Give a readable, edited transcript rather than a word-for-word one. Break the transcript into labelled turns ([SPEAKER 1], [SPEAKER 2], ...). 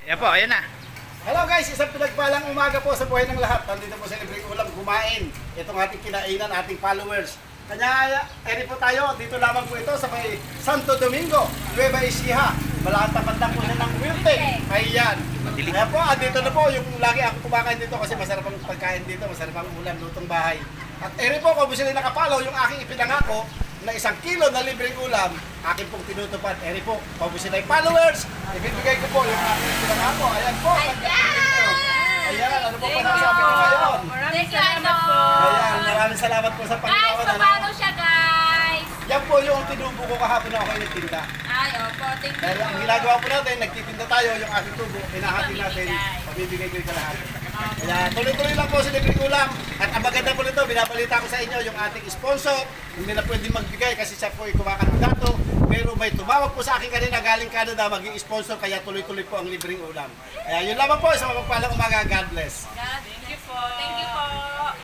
[SPEAKER 1] Yan po, ayan na.
[SPEAKER 2] Hello guys, isang pinagpalang umaga po sa buhay ng lahat. Nandito po sa libreng ulam kumain. Itong ating kinainan, ating followers. Kanya, eri po tayo. Dito lamang po ito sa may Santo Domingo, Nueva Ecija. Malatapat lang po siya ng Wilting. Ayan. Kaya po, dito na po yung lagi ako kumakain dito kasi masarap ang pagkain dito. Masarap ang ulam, lutong bahay. At eri po, kung sila nakapalaw, yung aking ipinangako na 1 kilo na libreng ulam, akin pong tinutupad. Eri po, kung sila yung followers, ibibigay ko po yung aking ipinangako. Ayan po. Ayan, ano po pa nasabi ko ngayon?
[SPEAKER 3] Maraming salamat po.
[SPEAKER 2] Ayan, maraming salamat po sa
[SPEAKER 3] Guys,
[SPEAKER 2] Panginoon.
[SPEAKER 3] papalo siya, guys.
[SPEAKER 2] Yan po yung tinubo ko kahapon na ako ay nagtinda.
[SPEAKER 3] Ay, opo. Thank you
[SPEAKER 2] Dahil ang
[SPEAKER 3] po.
[SPEAKER 2] ginagawa po natin, nagtitinda tayo, yung aking tubo, hinahati natin, pabibigay ko yung kalahati. Kaya tuloy-tuloy lang po sa libreng ulam. At ang maganda po nito, binabalita ko sa inyo yung ating sponsor. Hindi na pwede magbigay kasi siya po ay kumakandidato. Pero may tumawag po sa akin kanina galing Canada, maging sponsor, kaya tuloy-tuloy po ang libreng ulam. Kaya yun lamang po, sa mapagpalang umaga, God bless.
[SPEAKER 3] God